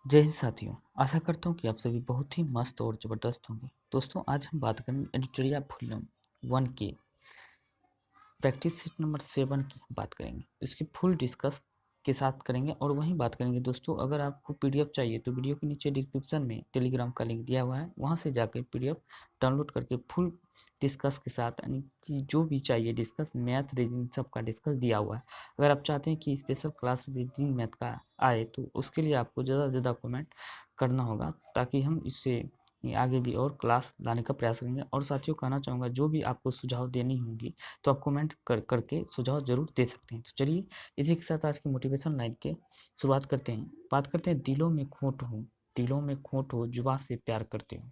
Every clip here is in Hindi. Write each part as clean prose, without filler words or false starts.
जय हिंद साथियों, आशा करता हूँ कि आप सभी बहुत ही मस्त और ज़बरदस्त होंगे। दोस्तों, आज हम बात करेंगे एडिटोरियल वॉल्यूम 1 के प्रैक्टिस सेट नंबर 7 की बात करेंगे। इसकी फुल डिस्कस के साथ करेंगे और वहीं बात करेंगे। दोस्तों, अगर आपको पीडीएफ चाहिए तो वीडियो के नीचे डिस्क्रिप्शन में टेलीग्राम का लिंक दिया हुआ है, वहाँ से जाकर पीडीएफ डाउनलोड करके फुल डिस्कस के साथ, यानी कि जो भी चाहिए डिस्कस, मैथ रीजनिंग सबका डिस्कस दिया हुआ है। अगर आप चाहते हैं कि स्पेशल क्लास रीजनिंग मैथ का आए तो उसके लिए आपको ज़्यादा से ज़्यादा कमेंट करना होगा, ताकि हम इससे आगे भी और क्लास लाने का प्रयास करेंगे। और साथियों, कहना चाहूँगा, जो भी आपको सुझाव देनी होंगी तो आप कमेंट करके सुझाव जरूर दे सकते हैं। तो चलिए, इसी के साथ आज की मोटिवेशन लाइन के शुरुआत करते हैं। बात करते हैं दिलों में खोट हो, जुबां से प्यार करते हो।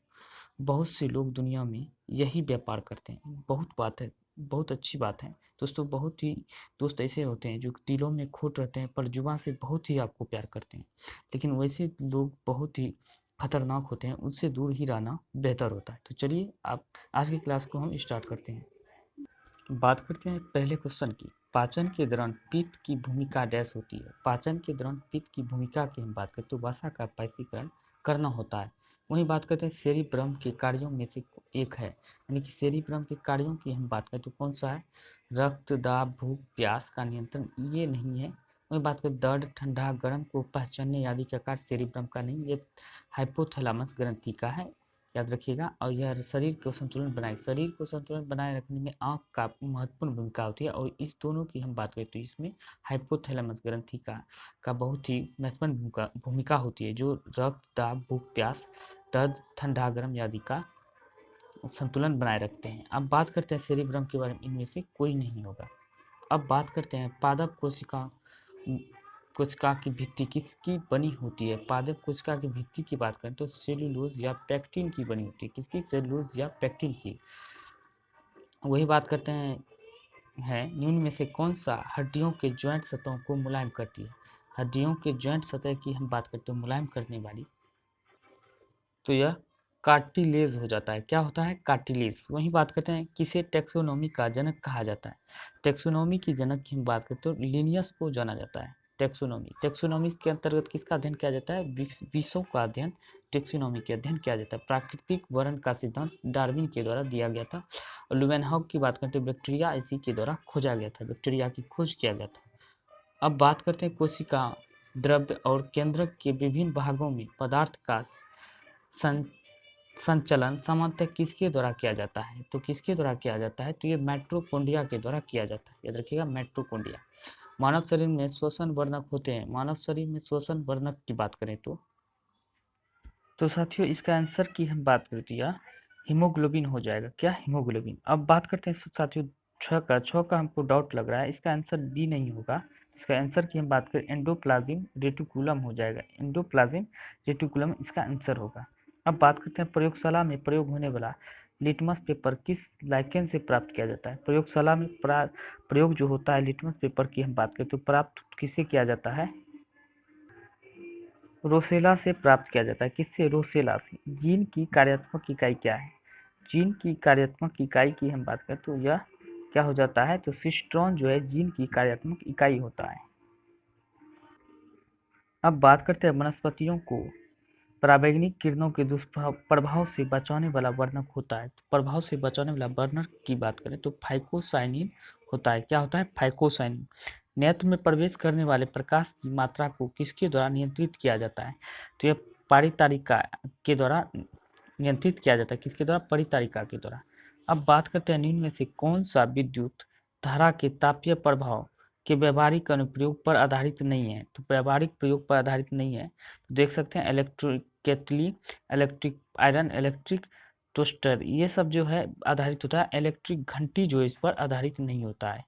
बहुत से लोग दुनिया में यही व्यापार करते हैं। बहुत बात है, बहुत अच्छी बात है दोस्तों। बहुत ही दोस्त ऐसे होते हैं जो दिलों में खोट रहते हैं पर जुबां से बहुत ही आपको प्यार करते हैं, लेकिन वैसे लोग बहुत ही खतरनाक होते हैं, उनसे दूर ही रहना बेहतर होता है। तो चलिए, आप आज की क्लास को हम स्टार्ट करते हैं। बात करते हैं पहले क्वेश्चन की। पाचन के दौरान पित्त की भूमिका डैश होती है। पाचन के दौरान पित्त की भूमिका की हम बात करें तो वसा का पैसीकरण करना होता है। वहीं बात करते हैं सेरिब्रम के कार्यों में से एक है, यानी कि सेरिब्रम के कार्यों की हम बात करें तो कौन सा है? रक्त दाब, भूख प्यास का नियंत्रण, ये नहीं है। वहीं बात करें दर्द, ठंडा गर्म को पहचानने आदि का कार्य सेरिब्रम का नहीं, ये हाइपोथैलेमस ग्रंथि का है, याद रखिएगा। और यह शरीर को संतुलन बनाए रखने में आँख का महत्वपूर्ण भूमिका होती है। और इस दोनों की हम बात करें तो इसमें हाइपोथैलेमस ग्रंथि का बहुत ही महत्वपूर्ण भूमिका होती है, जो रक्त दाब, भूख प्यास, दर्द, ठंडा गर्म आदि का संतुलन बनाए रखते हैं। अब बात करते हैं सेरिब्रम के बारे में, इनमें से कोई नहीं होगा। अब बात करते हैं पादप कोशिका की भित्ति किसकी बनी होती है। पादप कोशिका की भित्ति की बात करें तो सेलुलोज या पेक्टिन की बनी होती है। किसकी? सेलुलोज या पेक्टिन की। वही बात करते हैं निम्न में से कौन सा हड्डियों के ज्वाइंट सतहों को मुलायम करती है। हड्डियों के ज्वाइंट सतह की हम बात करते हैं मुलायम करने वाली, तो यह कार्टिलेज हो जाता है। क्या होता है? कार्टिलेज। वही बात करते हैं किसे टेक्सोनोमी का जनक कहा जाता है। टेक्सोनोमी की जनक की हम बात करते हैं तो लिनियस को जाना जाता है। टेक्सोनोमी के अंतर्गत किसका अध्ययन किया जाता है? विषयों का अध्ययन टेक्सोनोमी के अध्ययन किया जाता है। प्राकृतिक वर्ण का सिद्धांत डार्विन के द्वारा दिया गया था। और लुवेनहॉक की बात करते हैं बैक्टीरिया इसी के द्वारा खोजा गया था, बैक्टीरिया की खोज किया गया था। अब बात करते हैं कोशिका द्रव्य और केंद्रक के विभिन्न भागों में पदार्थ का संचलन सामान्यतः किसके द्वारा किया जाता है? तो किसके द्वारा किया जाता है? तो ये माइटोकॉन्ड्रिया के द्वारा किया जाता है, याद रखिएगा, माइटोकॉन्ड्रिया। मानव शरीर में श्वसन वर्णक होते हैं। मानव शरीर में श्वसन वर्णक की बात करें तो साथियों, इसका आंसर की हम बात करते हैं हीमोग्लोबिन हो जाएगा। क्या? हीमोग्लोबिन। अब बात करते हैं साथियों छः का हमको डाउट लग रहा है, इसका आंसर बी नहीं होगा। इसका आंसर की हम बात करें एंडोप्लाज्म रेटिकुलम हो जाएगा। एंडोप्लाज्म रेटिकुलम इसका आंसर होगा। अब बात करते हैं प्रयोगशाला में प्रयोग होने वाला लिटमस पेपर किस लाइकेन से प्राप्त किया जाता है। प्रयोगशाला में प्रयोग जो होता है लिटमस पेपर की हम बात करें तो प्राप्त किससे किया जाता है? रोसेला से प्राप्त किया जाता है। किससे? रोसेला से। जीन की कार्यात्मक इकाई क्या है? जीन की कार्यात्मक इकाई की हम बात करें तो यह क्या हो जाता है? तो सिस्ट्रॉन जो है जीन की कार्यात्मक इकाई होता है। अब बात करते हैं वनस्पतियों को पराबैंगनी किरणों के दुष्प्रभाव से बचाने वाला वर्णक होता है। तो प्रभाव से बचाने वाला वर्णक की बात करें तो फाइकोसाइनिन होता है। क्या होता है? फाइकोसाइनिन। नेत्र में प्रवेश करने वाले प्रकाश की मात्रा को किसके द्वारा नियंत्रित किया जाता है? तो यह परितारिका के द्वारा नियंत्रित किया जाता है। किसके द्वारा? परितारिका के द्वारा। अब बात करते हैं निम्न में से कौन सा विद्युत धारा के तापीय प्रभाव के व्यावहारिक अनुप्रयोग पर आधारित नहीं है। तो व्यावहारिक प्रयोग पर आधारित नहीं है, तो देख सकते हैं इलेक्ट्रिक केतली, इलेक्ट्रिक आयरन, इलेक्ट्रिक टोस्टर, ये सब जो है आधारित होता है। इलेक्ट्रिक घंटी जो इस पर आधारित नहीं होता है।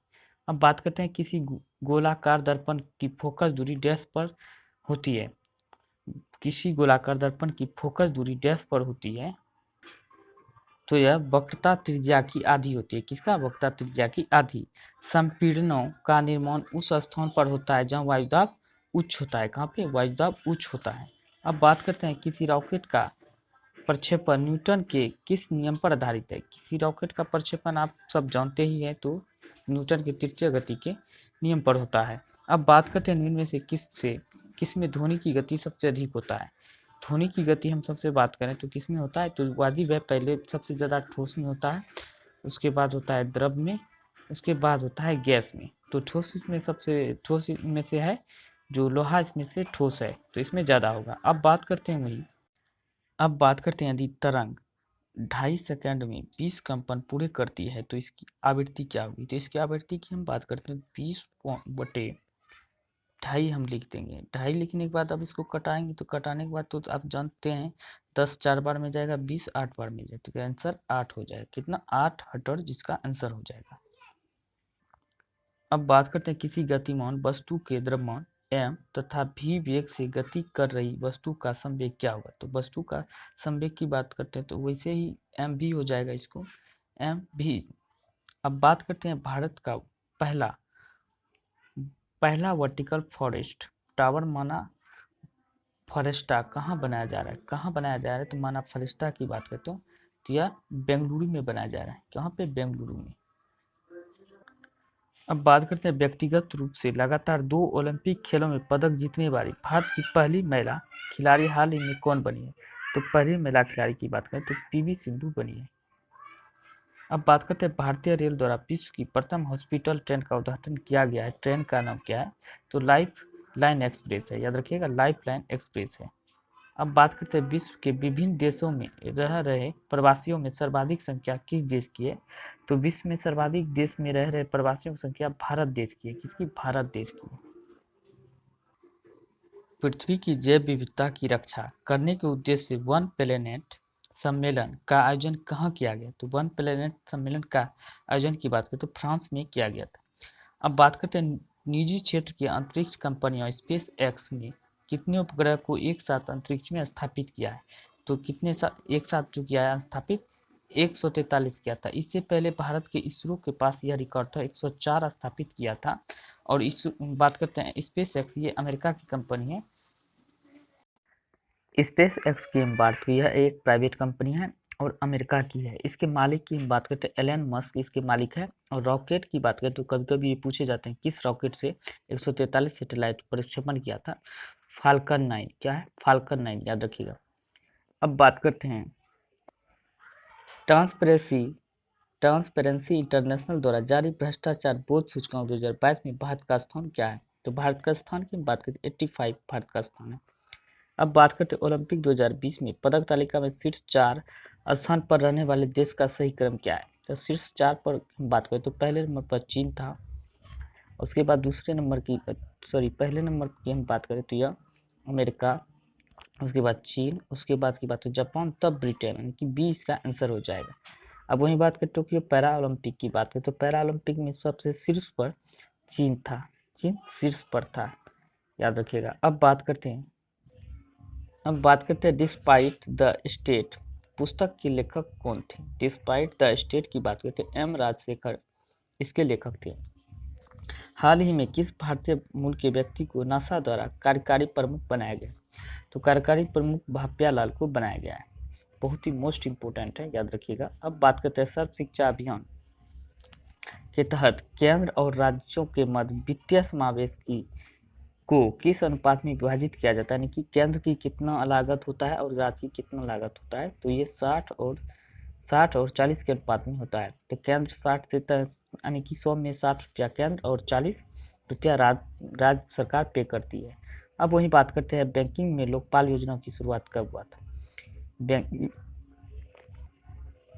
अब बात करते हैं किसी गोलाकार दर्पण की फोकस दूरी डैश पर होती है। किसी गोलाकार दर्पण की फोकस दूरी डैश पर होती है, तो यह वक्रता त्रिज्या की आधी होती है। किसका? वक्रता त्रिज्या की आधी। संपीड़नों का निर्माण उस स्थान पर होता है जहां वायुदाब उच्च होता है। कहाँ पे? वायुदाब उच्च होता है। अब बात करते हैं किसी रॉकेट का प्रक्षेपण न्यूटन के किस नियम पर आधारित है। किसी रॉकेट का प्रक्षेपण आप सब जानते ही है, तो न्यूटन के तृतीय गति के नियम पर होता है। अब बात करते हैं निम्न में से किससे किस में ध्वनि की गति सबसे अधिक होता है? ध्वनि की गति हम सबसे बात करें तो किस में होता है? तो वाजिब है, पहले सबसे ज़्यादा ठोस में होता है, उसके बाद होता है द्रव में, उसके बाद होता है गैस में। तो ठोस में सबसे ठोस में से है जो लोहा, इसमें से ठोस है तो इसमें ज़्यादा होगा। अब बात करते हैं यदि तरंग 2.5 सेकंड में 20 कंपन पूरे करती है तो इसकी आवृत्ति क्या होगी? तो इसकी आवृत्ति की हम बात करते हैं 20 बटे 2.5 हम लिख देंगे। 2.5 लिखने के बाद अब इसको कटाएंगे तो कटाने के बाद तो आप जानते हैं 10 4 बार में जाएगा, 20 8 बार में जाएगा, तो आंसर 8 हो जाएगा। कितना? 8 हर्ट्ज जिसका आंसर हो जाएगा। अब बात करते हैं किसी गतिमान वस्तु के द्रव्यमान m तथा v वेग से गति कर रही वस्तु का संवेग क्या होगा? तो वस्तु का संवेग की बात करते हैं तो वैसे ही एम भी हो जाएगा इसको, एम भी। अब बात करते हैं भारत का पहला पहला वर्टिकल फॉरेस्ट टावर माना फॉरेस्टा कहाँ बनाया जा रहा है? कहाँ बनाया जा रहा है? तो माना फॉरेस्टा की बात करते हो तो यह बेंगलुरु में बनाया जा रहा है। कहाँ पे? बेंगलुरु में। अब बात करते हैं व्यक्तिगत रूप से लगातार 2 ओलंपिक खेलों में पदक जीतने वाली भारत की पहली महिला खिलाड़ी हाल ही में कौन बनी है? तो पहली महिला खिलाड़ी की बात करें तो पीवी सिंधु बनी है। अब बात करते हैं भारतीय रेल द्वारा विश्व की प्रथम हॉस्पिटल ट्रेन का उद्घाटन किया गया है, ट्रेन का नाम क्या है? तो लाइफ लाइन एक्सप्रेस है, याद रखिएगा लाइफ लाइन एक्सप्रेस है। अब बात करते हैं विश्व के विभिन्न देशों में रह रहे प्रवासियों में सर्वाधिक संख्या किस देश की है? तो विश्व में सर्वाधिक देश में रह रहे प्रवासियों की संख्या भारत देश की है। किसकी? भारत देश की। पृथ्वी की जैव विविधता की रक्षा करने के उद्देश्य से वन प्लेनेट सम्मेलन का आयोजन कहाँ किया गया? तो वन प्लेनेट सम्मेलन का आयोजन की बात करें तो फ्रांस में किया गया था। अब बात करते हैं निजी क्षेत्र की अंतरिक्ष कंपनियों स्पेस एक्स ने कितने उपग्रह को एक साथ अंतरिक्ष में स्थापित किया है? तो कितने एक साथ जो किया है स्थापित? 143 किया था। इससे पहले भारत के इसरो के पास यह रिकॉर्ड था, 104 स्थापित किया था। और इस बात करते हैं स्पेस एक्स, ये अमेरिका की कंपनी है। स्पेस एक्स की हम बात की, यह एक प्राइवेट कंपनी है और अमेरिका की है। इसके मालिक की हम बात करते हैं एलन मस्क इसके मालिक है। और रॉकेट की बात करें तो कभी कभी ये पूछे जाते हैं किस रॉकेट से 143 सैटेलाइट प्रक्षेपण किया था? फाल्कन 9। क्या है? फाल्कन 9, याद रखिएगा। अब बात करते हैं ट्रांसपेरेंसी ट्रांसपेरेंसी इंटरनेशनल द्वारा जारी भ्रष्टाचार बोध सूचकांक 2022 में भारत का स्थान क्या है? तो भारत का स्थान की बात करते हैं 85 भारत का स्थान है। अब बात करते हैं ओलंपिक 2020 में पदक तालिका में शीर्ष 4 स्थान पर रहने वाले देश का सही क्रम क्या है? तो शीर्ष 4 पर बात करें तो पहले नंबर पर चीन था, उसके बाद पहले नंबर की हम बात करें तो यह अमेरिका, उसके बाद चीन, उसके बाद की बात हो जापान, तब ब्रिटेन, यानी कि बी इसका आंसर हो जाएगा। अब वही बात करें टोक्यो पैरा ओलंपिक की बात करें तो पैरा ओलंपिक में सबसे शीर्ष पर चीन था, चीन शीर्ष पर था, याद रखिएगा। अब बात करते हैं डिस्पाइट द स्टेट पुस्तक के लेखक कौन थे? डिस्पाइट द स्टेट की बात करते हैं एम राजशेखर इसके लेखक थे। हाल ही में किस भारतीय मूल के व्यक्ति को नासा द्वारा कार्यकारी प्रमुख बनाया गया? तो कार्यकारी प्रमुख भाप्या लाल को बनाया गया है। बहुत ही मोस्ट इंपोर्टेंट है, याद रखिएगा। अब बात करते हैं सर्व शिक्षा अभियान के तहत केंद्र और राज्यों के मध्य वित्तीय समावेश को किस अनुपात में विभाजित किया जाता है? यानी कि केंद्र की कितना लागत होता है और राज्य की कितना लागत होता है? तो ये 60 और 40 के अनुपात में होता है। तो केंद्र 60 देता है, यानी कि 100 में 60 रुपया केंद्र और 40 रुपया राज्य सरकार पे करती है। अब वही बात करते हैं बैंकिंग में लोकपाल योजना की शुरुआत कब हुआ था?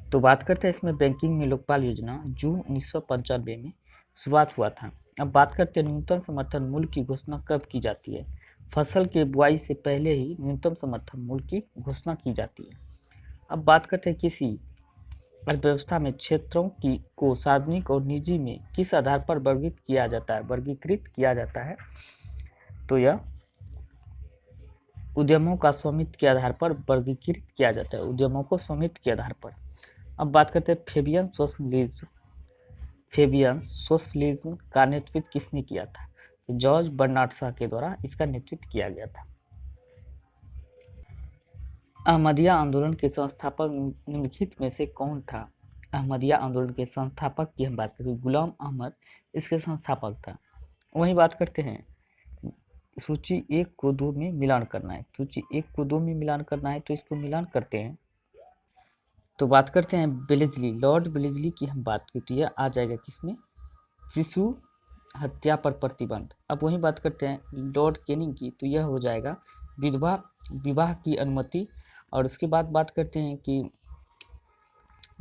तो बात करते हैं इसमें बैंकिंग में लोकपाल योजना जून 1995 में शुरुआत हुआ था। अब बात करते हैं न्यूनतम समर्थन मूल्य की घोषणा कब की जाती है? फसल के बुआई से पहले ही न्यूनतम समर्थन मूल्य की घोषणा की जाती है। अब बात करते हैं किसी अर्थव्यवस्था में क्षेत्रों की को सार्वजनिक और निजी में किस आधार पर वर्गीकृत किया जाता है? तो यह उद्यमों का स्वामित्व के आधार पर वर्गीकृत किया जाता है, उद्यमों को स्वामित्व के आधार पर। अब बात करते हैं फेबियन सोशलिज्म का नेतृत्व किसने किया था? तो जॉर्ज बर्नार्ड शॉ के द्वारा इसका नेतृत्व किया गया था। अहमदिया आंदोलन के संस्थापक निम्नलिखित में से कौन था? अहमदिया आंदोलन के संस्थापक की हम बात करें गुलाम अहमद इसके संस्थापक था। वही बात करते हैं सूची 1 को 2 में मिलान करना है। सूची 1 को 2 में मिलान करना है तो इसको मिलान करते हैं। तो बात करते हैं बेलेजली, लॉर्ड बेलेजली की हम बात की तो यह आ जाएगा किसमें, शिशु हत्या पर प्रतिबंध। अब वही बात करते हैं लॉर्ड कैनिंग की तो यह हो जाएगा विधवा विवाह की अनुमति। और उसके बाद बात करते हैं कि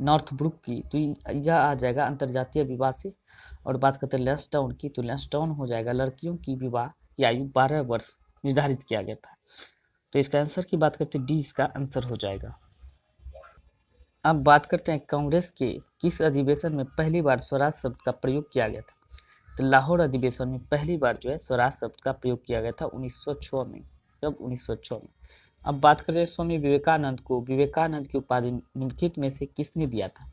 नॉर्थब्रुक की तो यह आ जाएगा अंतर्जातीय विवाह से। और बात करते हैं लैंसडाउन की तो लैंसडाउन हो जाएगा लड़कियों की विवाह की आयु 12 वर्ष निर्धारित किया गया था। तो इसका आंसर की बात करते हैं डी इसका आंसर हो जाएगा। अब बात करते हैं कांग्रेस के किस अधिवेशन में पहली बार स्वराज शब्द का प्रयोग किया गया था। तो लाहौर अधिवेशन में पहली बार जो है स्वराज शब्द का प्रयोग किया गया था 1906 में। कब, 1906 में। अब बात करें स्वामी विवेकानंद को, विवेकानंद की उपाधि निम्नलिखित में से किसने दिया था।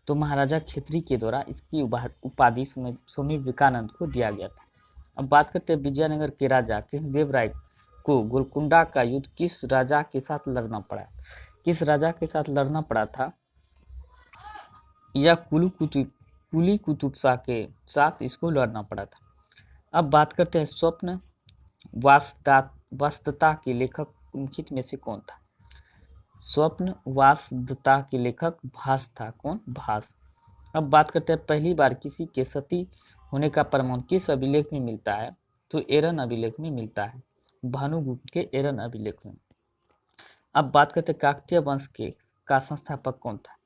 तो महाराजा खितरी के द्वारा इसकी उपाधि स्वामी विवेकानंद को दिया गया था। अब बात करते हैं विजयनगर के राजा कृष्णदेव राय को गोलकुंडा का युद्ध किस राजा के साथ लड़ना पड़ा। किस राजा के साथ लड़ना पड़ा था, या कुली कुतुब शाह के साथ इसको लड़ना पड़ा था। अब बात करते हैं स्वप्न वास्तता के लेखक निम्नलिखित में से कौन था। स्वप्न वास्तता के लेखक भास था। कौन, भास। अब बात करते हैं पहली बार किसी के सती होने का प्रमाण किस अभिलेख में मिलता है। तो एरन अभिलेख में मिलता है, भानुगुप्त के एरन अभिलेख में। अब बात करते हैं काकतीय वंश के का संस्थापक कौन था।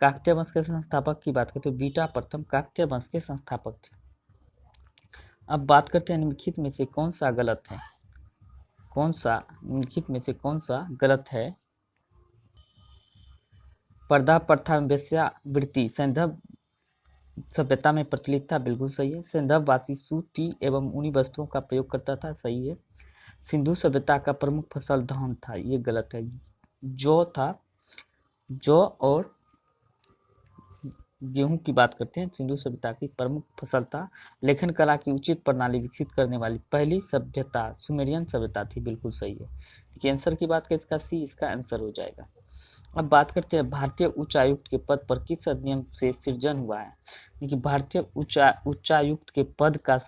काकतीय वंश के संस्थापक की बात करते हैं बीटा प्रथम काकतीय वंश के संस्थापक थे। अब बात करते हैं निम्नलिखित में से कौन सा गलत है, निम्नलिखित में से कौन सा गलत है। पर्दा प्रथा में वेश्यावृत्ति सैंधव सभ्यता में प्रचलित था, बिल्कुल सही है। सैंधव वासी सूती एवं ऊनी वस्त्रों का प्रयोग करता था, सही है। सिंधु सभ्यता का प्रमुख फसल धान था, ये गलत है। जौ था, जौ और गेहूं की बात करते हैं। सिंधु सभ्यता की प्रमुख फसल था। लेखन कला की उचित प्रणाली विकसित करने वाली पहली सभ्यता सुमेरियन सभ्यता थी, बिल्कुल सही है। देखिए आंसर की बात करें इसका सी इसका आंसर हो जाएगा। अब बात करते हैं भारतीय उच्चायुक्त के पद पर किस अधिनियम से सृजन हुआ है। देखिए भारतीय उच्चायुक्त के पद का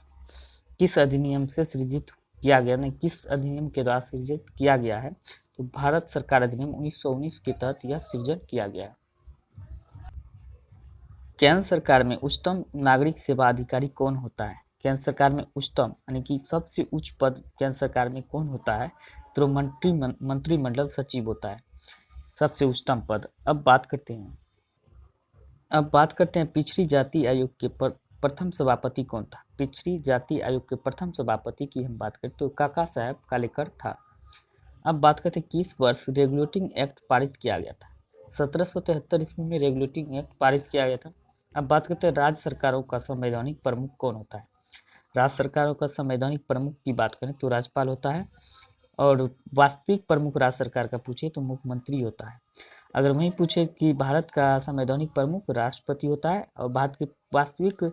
किस अधिनियम से सृजित किया गया, नहीं किस अधिनियम के द्वारा सृजित किया गया है। तो भारत सरकार अधिनियम 1919 के तहत यह सृजन किया गया है। केंद्र सरकार में उच्चतम नागरिक सेवा अधिकारी कौन होता है। केंद्र सरकार में उच्चतम यानी कि सबसे उच्च पद केंद्र सरकार में कौन होता है। तो मंत्रिमंडल सचिव होता है, सबसे उच्चतम पद। अब बात करते हैं पिछड़ी जाति आयोग के प्रथम सभापति कौन था। पिछड़ी जाति आयोग के प्रथम सभापति की हम बात करें तो काका साहब कालेकर था। अब बात करते हैं किस वर्ष रेगुलेटिंग एक्ट पारित किया गया था। 1773 ईस्वी में रेगुलेटिंग एक्ट पारित किया गया था। अब बात करते हैं राज्य सरकारों का संवैधानिक प्रमुख कौन होता है। राज्य सरकारों का संवैधानिक प्रमुख की बात करें तो राज्यपाल होता है। और वास्तविक प्रमुख राज्य सरकार का पूछे तो मुख्यमंत्री होता है। अगर वहीं पूछे कि भारत का संवैधानिक प्रमुख राष्ट्रपति होता है और भारत के वास्तविक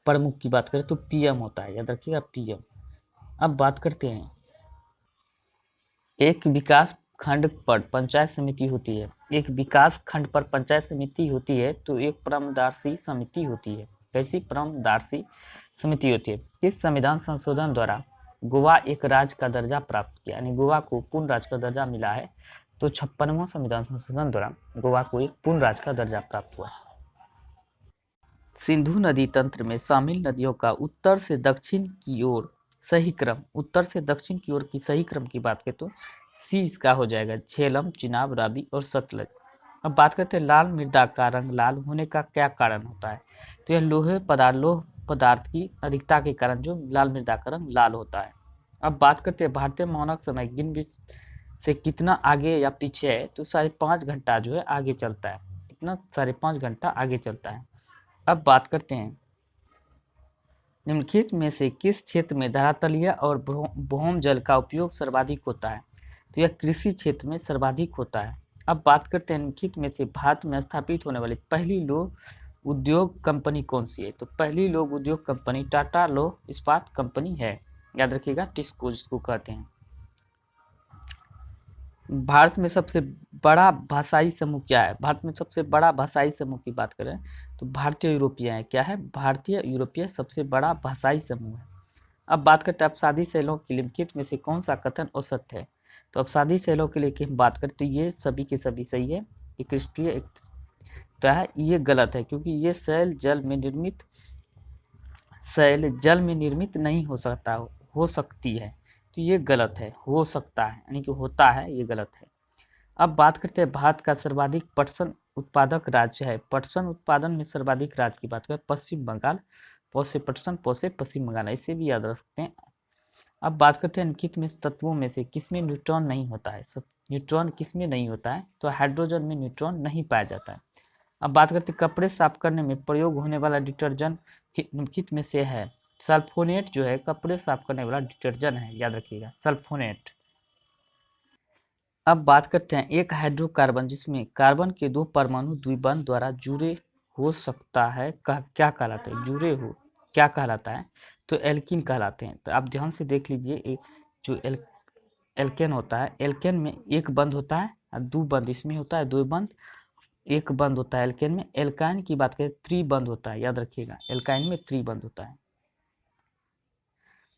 प्रमुख की बात करें तो पीएम होता है, याद रखिएगा पीएम। अब बात करते हैं एक विकास खंड पर पंचायत समिति होती है। एक विकास खंड पर पंचायत समिति होती है तो एक परामर्शी समिति होती है। कैसी परामर्शी समिति होती है। किस संविधान संशोधन द्वारा गोवा एक राज्य का दर्जा प्राप्त किया, यानी गोवा को पूर्ण राज्य का दर्जा मिला है। तो 56वां संविधान संशोधन द्वारा गोवा को एक पूर्ण राज्य का दर्जा प्राप्त हुआ। सिंधु नदी तंत्र में शामिल नदियों का उत्तर से दक्षिण की ओर सही क्रम, उत्तर से दक्षिण की ओर की सही क्रम की बात करें तो सी इसका हो जाएगा, झेलम, चिनाब, रावी और सतलज। अब बात करते हैं लाल मृदा का रंग लाल होने का क्या कारण होता है। तो यह लोह पदार्थ की अधिकता के कारण जो लाल मृदा का रंग लाल होता है। अब बात करते हैं भारतीय मानक समय ग्रीनविच से कितना आगे या पीछे है। तो 5.5 घंटा जो है आगे चलता है। कितना, 5.5 घंटा आगे चलता है। अब बात करते हैं निम्नलिखित में से किस क्षेत्र में धरातलीय और भौम जल का उपयोग सर्वाधिक होता है। तो यह कृषि क्षेत्र में सर्वाधिक होता है। अब बात करते हैं निम्नलिखित में से भारत में स्थापित होने वाली पहली लौह उद्योग कंपनी कौन सी है। तो पहली लौह उद्योग कंपनी टाटा लौह इस्पात कंपनी है, याद रखिएगा टिस्को जिसको कहते हैं। भारत में सबसे बड़ा भाषाई समूह क्या है। भारत में सबसे बड़ा भाषाई समूह की बात करें तो भारतीय यूरोपीय है। क्या है, भारतीय यूरोपीय सबसे बड़ा भाषाई समूह है। अब बात करते हैं अपसादी सेलों के निम्नलिखित में से कौन सा कथन असत्य है। तो अपसादी सेलों के लिए की हम बात करते हैं, ये सभी के सभी सही है, एक क्रिस्टलीय एक तो है, ये गलत है क्योंकि ये सेल जल में निर्मित नहीं हो सकता, हो सकती है, तो ये गलत है। हो सकता है यानी कि होता है, ये गलत है। अब बात करते हैं भारत का सर्वाधिक पटसन उत्पादक राज्य है। पटसन उत्पादन में सर्वाधिक राज्य की बात करें, पश्चिम बंगाल, पौसे पटसन, पौसे पश्चिम बंगाल, इसे भी याद रख सकते हैं। अब बात करते हैं निम्नलिखित में तत्वों में से किसमें न्यूट्रॉन नहीं होता है। न्यूट्रॉन किसमें नहीं होता है, तो हाइड्रोजन में न्यूट्रॉन नहीं पाया जाता है। अब बात करते हैं कपड़े साफ करने में प्रयोग होने वाला डिटर्जेंट निम्नलिखित में से है। सल्फोनेट जो है कपड़े साफ करने वाला डिटर्जेंट है, याद रखिएगा, सल्फोनेट। अब बात करते हैं एक हाइड्रोकार्बन जिसमें कार्बन के 2 परमाणु द्विबंध द्वारा जुड़े हो सकता है, क्या कहलाता है, जुड़े हो क्या कहलाता है, तो एल्कीन कहलाते हैं। तो आप ध्यान से देख लीजिए, एक जो एल्केन होता है, एल्केन में एक बंध होता है और 2 बंध इसमें होता है, 2 बंध, एक बंध होता है एल्केन में। एल्काइन की बात करें त्रिबंध होता है, याद रखिएगा, एल्काइन में त्रिबंध होता है।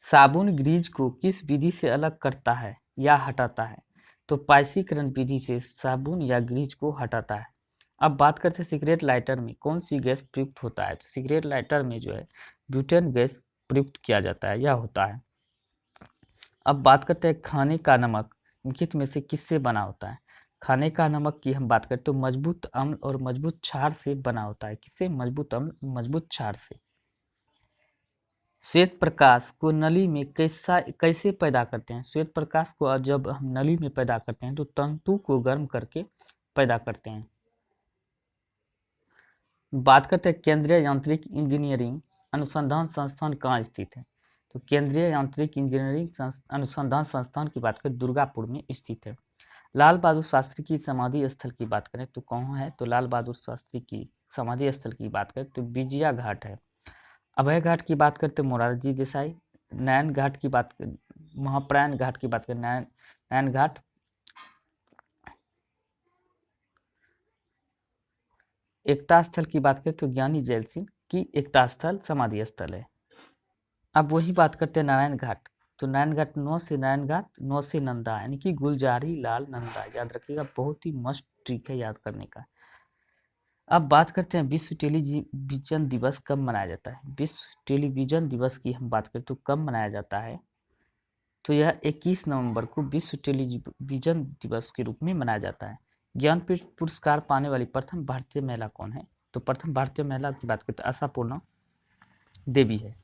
साबुन ग्रीज को किस विधि से अलग करता है या हटाता है, तो पाइसीकरण विधि से साबुन या ग्रीज को हटाता है। अब बात करते हैं सिगरेट लाइटर में कौन सी गैस प्रयुक्त होता है, तो सिगरेट लाइटर में जो है ब्यूटेन गैस प्रयुक्त किया जाता है या होता है। अब बात करते हैं खाने का नमक निम्नलिखित में से किससे बना होता है। खाने का नमक की हम बात करें तो मजबूत अम्ल और मजबूत क्षार से बना होता है। किससे, मजबूत अम्ल मजबूत क्षार से। श्वेत प्रकाश को नली में कैसे पैदा करते हैं। श्वेत प्रकाश को जब हम नली में पैदा करते हैं तो तंतु को गर्म करके पैदा करते हैं। बात करते हैं केंद्रीय यांत्रिक इंजीनियरिंग अनुसंधान संस्थान कहाँ स्थित है, तो केंद्रीय यांत्रिक इंजीनियरिंग अनुसंधान संस्थान की बात करें दुर्गापुर में स्थित है। लाल बहादुर शास्त्री की समाधि स्थल की बात करें तो कहाँ है, तो लाल बहादुर शास्त्री की समाधि स्थल की बात करें तो बिजिया घाट है। अभय घाट की बात करते मोरारजी देसाई। नयन घाट की बात महाप्रयाण घाट की बात करें नयन घाट। एकता स्थल की बात करें तो ज्ञानी जैल सिंह की एकता स्थल समाधि स्थल है। अब वही बात करते हैं नारायण घाट, तो नारायण घाट नौ से नंदा यानी कि गुलजारी लाल नंदा, याद रखिएगा, बहुत ही मस्त ट्रिक है याद करने का। अब बात करते हैं विश्व टेलीविजन दिवस कब मनाया जाता है। विश्व टेलीविजन दिवस की हम बात करें तो कब मनाया जाता है, तो यह 21 नवंबर को विश्व टेलीविजन दिवस के रूप में मनाया जाता है। ज्ञानपीठ पुरस्कार पाने वाली प्रथम भारतीय महिला कौन है, तो प्रथम भारतीय महिला की बात करते हैं आशापूर्णा देवी है।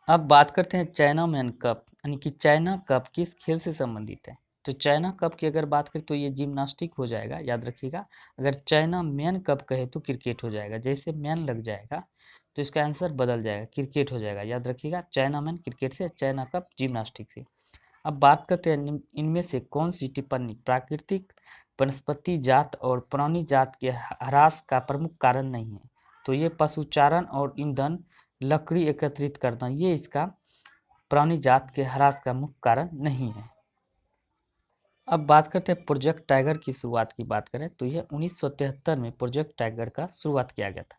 अब बात करते हैं चाइना मैन कप यानी कि चाइना कप किस खेल से संबंधित है, तो चाइना कप की अगर बात करें तो ये जिम्नास्टिक हो जाएगा, याद रखिएगा। अगर चाइना मैन कप कहे तो क्रिकेट हो जाएगा, जैसे मैन लग जाएगा तो इसका आंसर बदल जाएगा, क्रिकेट हो जाएगा, याद रखिएगा। चाइना मैन क्रिकेट से, चाइना कप जिम्नास्टिक से। अब बात करते हैं इनमें से कौन सी टिप्पणी प्राकृतिक वनस्पति जात और प्राणी जात के ह्रास का प्रमुख कारण नहीं है, तो ये पशुचारण और ईंधन लकड़ी एकत्रित करना ये इसका प्राणी जात के ह्रास का मुख्य कारण नहीं है। अब बात करते हैं प्रोजेक्ट टाइगर की शुरुआत की बात करें तो यह 1973 में प्रोजेक्ट टाइगर का शुरुआत किया गया था।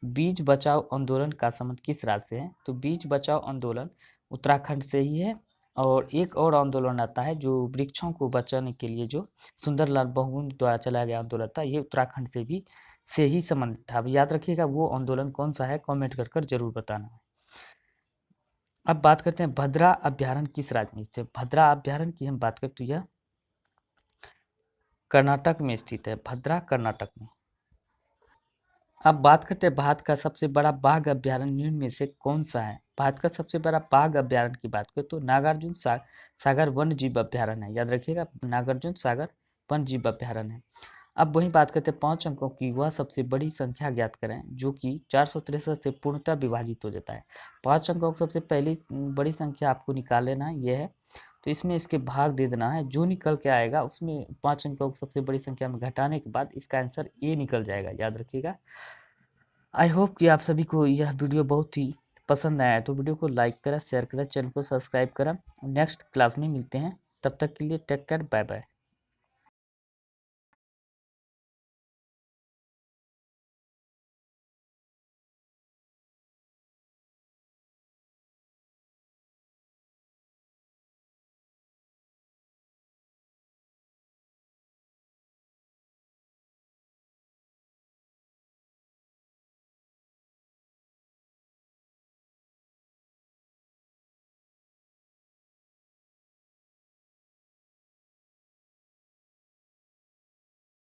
बीज बचाओ आंदोलन का संबंध किस राज्य से है, तो बीज बचाओ आंदोलन उत्तराखंड से ही है। और एक और आंदोलन आता है जो वृक्षों को बचाने के लिए जो सुंदरलाल बहुगुणा द्वारा चलाया गया आंदोलन था, ये उत्तराखंड से ही संबंधित था। अब याद रखिएगा वो आंदोलन कौन सा है, कमेंट कर जरूर बताना। अब बात करते हैं भद्रा अभ्यारण्य किस राज्य में स्थित है। भद्रा अभ्यारण्य की हम बात करें तो यह कर्नाटक में स्थित है, भद्रा कर्नाटक में। अब बात करते हैं भारत का सबसे बड़ा बाघ अभ्यारण्य निम्न में से कौन सा है। भारत का सबसे बड़ा बाघ अभ्यारण्य की बात करें तो नागार्जुन सागर वन्य जीव अभ्यारण्य है, याद रखिएगा, नागार्जुन सागर वन्य जीव अभ्यारण्य है। अब वही बात करते हैं 5 अंकों की वह सबसे बड़ी संख्या ज्ञात करें जो कि 463 से पूर्णतः विभाजित हो जाता है। 5 अंकों की सबसे पहली बड़ी संख्या आपको निकाल लेना है, ये है, तो इसमें इसके भाग दे देना है, जो निकल के आएगा उसमें 5 अंकों को सबसे बड़ी संख्या में घटाने के बाद इसका आंसर ए निकल जाएगा, याद रखिएगा। आई होप कि आप सभी को यह वीडियो बहुत ही पसंद आया है, तो वीडियो को लाइक करें, शेयर करें, चैनल को सब्सक्राइब करें। नेक्स्ट क्लास में मिलते हैं, तब तक के लिए टेक केयर, बाय बाय।